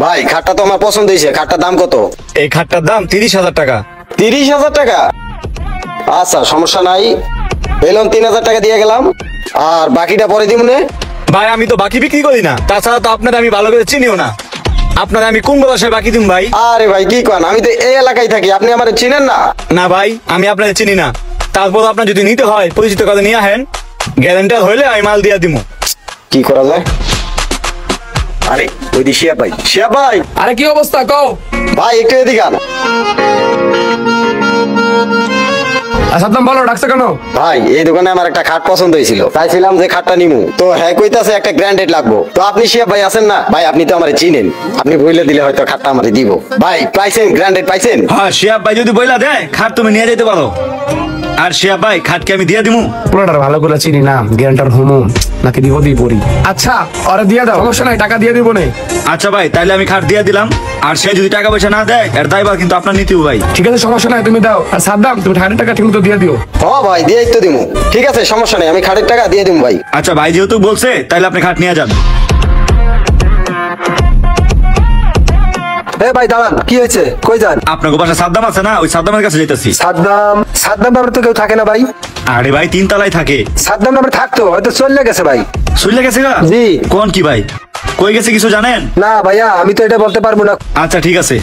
ভাই খাটটা তো আমার পছন্দ হয়েছে, খাটটার দাম কত? এই খাটটার দাম 30,000 টাকা। 30,000 টাকা? আচ্ছা সমস্যা নাই, এলন 3,000 টাকা দিয়ে গেলাম, আর বাকিটা পরে দিব নে। ভাই আমি তো বাকি বিক্রি করি না, তাছাড়া তো আপনাদের আমি ভালো করে চিনিও না, আপনাদের আমি কোন বাসায় বাকি দিম ভাই? আরে ভাই কি কন, আমি তো এই এলাকায় থাকি, আপনি আমার চিনেন না? না ভাই আমি আপনাদের চিনি না, তারপর আপনার যদি নিতে হয় পরিচিত কাজে নিয়ে আহেন, গ্যারান্টার হইলে আমি মাল দিয়ে দিব। কি করা যায়? আরে ওই দি শিয়া ভাই, শিয়া ভাই। আরে কি অবস্থা কও? ভাই একটু এদিকে আন। সাদ্দাম বলো, ডাকছো কেন? ভাই এই দোকানে আমার একটা খাট পছন্দ হয়েছিল, চাইছিলাম যে খাটটা নিমু, তো হ্যাঁ কইতাছে একটা গ্র্যান্ডেড লাগবো। তো আপনি শিয়া ভাই আছেন না? ভাই আপনি তো আমারে চিনেন, আপনি বইলে দিলে হয়তো খাটটা আমারে দিব। ভাই পাইছেন গ্র্যান্ডেড পাইছেন? হ্যাঁ শিয়াব ভাই যদি বইলা দেয় খাট তুমি নিয়ে যেতে পারো। আর শিয়াব ভাই খাটকে আমি দিয়ে দিমু। পুরোটার ভালো করে চিনি না, গ্যারান্টার হোমো নাকি দিব দিই পড়ি। আচ্ছা ওরে দিয়ে দাও, সমস্যা নাই, টাকা দিয়ে দিব নে। আচ্ছা ভাই তাইলে আমি খাট দিয়ে দিলাম, আর সে যদি টাকা পয়সা না দেয় এর দায়ভার কিন্তু আপনার নিতেও ভাই। ঠিক আছে সমস্যা নাই, তুমি দাও। আর সাদ্দাম তুমি খাটের টাকা ঠিক মতো দিয়ে দিও। হ্যাঁ ভাই দিয়েই তো দিমু, ঠিক আছে সমস্যা নেই, আমি খাটের টাকা দিয়ে দিমু ভাই। আচ্ছা ভাই যেহেতু বলছে তাইলে আপনি খাট নিয়ে যান। ভাই দাঁড়ান, কি হয়েছে? কই যান? আপনার বাসা সাদ্দাম আছে না, ওই সাদ্দামের কাছে যাইতেছি। সাদ্দাম? সাদ্দাম নামে তো কেউ থাকে না ভাই। আরে ভাই 3 তলায় থাকে। সাদ্দাম নামে থাকতো, হয়তো চলে গেছে ভাই। শুনলে গেছে গা? জি। কোন কি ভাই কই গেছে কিছু জানেন? না ভাইয়া আমি তো এটা বলতে পারবো না। আচ্ছা ঠিক আছে।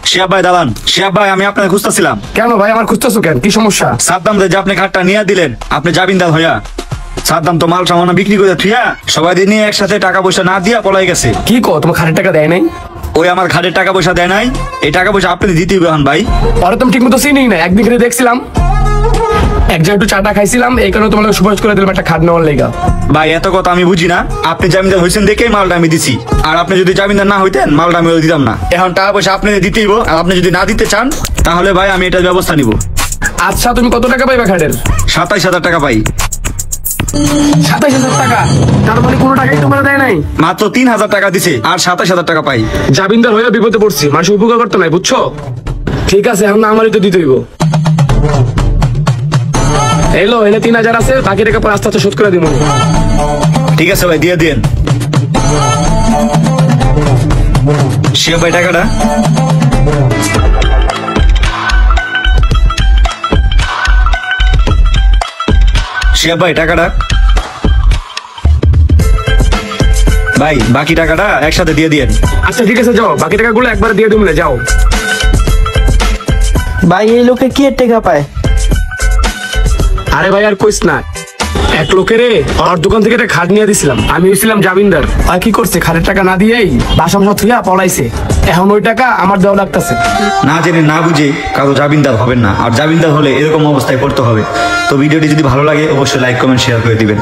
শিয়াব ভাই দাঁড়ান। শিয়াব ভাই আমি আপনাকে খুঁজতেছিলাম। কেন ভাই আমার খুঁজতেছো কেন, কি সমস্যা? সাদ্দাম যে আপনি খাটটা নিয়ে দিলেন, আপনি জামিনদার হইয়া। সাদ্দাম তো মাল সামানা বিক্রি করে থিয়া সবাই দিয়ে নিয়ে একসাথে টাকা পয়সা না দিয়া পলাই গেছে। কি কো, তোমার খাটের টাকা দেয় নাই? ওই আমার খাটের টাকা পয়সা দেয় নাই, এই টাকা পয়সা আপনি দিতে হবে এখন ভাই। পরে তুমি ঠিক মতো চিনি না, একদিন করে দেখছিলাম এক জায়গায় একটু চাটা খাইছিলাম, এই কারণে তোমাকে সুপারিশ করে দিলাম একটা খাট নেওয়ার লেগা। ভাই এত কথা আমি বুঝি না, আপনি জামিনদার হয়েছেন দেখেই মালটা আমি দিছি, আর আপনি যদি জামিনদার না হইতেন মালটা আমি দিতাম না। এখন টাকা পয়সা আপনি দিতেই হইব, আর আপনি যদি না দিতে চান তাহলে ভাই আমি এটার ব্যবস্থা নিব। আচ্ছা তুমি কত টাকা পাইবা খাটের? 27,000 টাকা পাই। 27,000 টাকা? তার মানে কোনো টাকাই তোমার দেয় নাই? মাত্র 3,000 টাকা দিছে, আর 27,000 টাকা পাই। জামিনদার হয়ে বিপদে পড়ছি, মানুষ উপকার করতে নাই, বুঝছো? ঠিক আছে এখন আমারই তো দিতে হইব। এলো এনে 3,000 আছে, বাকি টাকা পর আস্তে আস্তে শোধ করে দিব। ঠিক আছে ভাই দিয়ে দিন। শিয়াব ভাই টাকাটা। শিয়াব ভাই টাকাটা। ভাই বাকি টাকাটা একসাথে দিয়ে দিন। আচ্ছা ঠিক আছে যাও, বাকি টাকাগুলো একবার দিয়ে দিব, যাও। ভাই এই লোকে কি এর টাকা পায়? আরে ভাই আর কইস না, এক লোকেরে ওর দোকান থেকে একটা খাট নিয়ে দিছিলাম, আমি হইছিলাম জামিনদার। আর কি করছে, খাটের টাকা না দিয়েই বাসা বাসা থুইয়া পলাইছে। এখন ওই টাকা আমার দেওয়া লাগতেছে। না জেনে না বুঝে কারো জামিনদার হবেন না, আর জামিনদার হলে এরকম অবস্থায় পড়তে হবে। তো ভিডিওটি যদি ভালো লাগে অবশ্যই লাইক কমেন্ট শেয়ার করে দিবেন।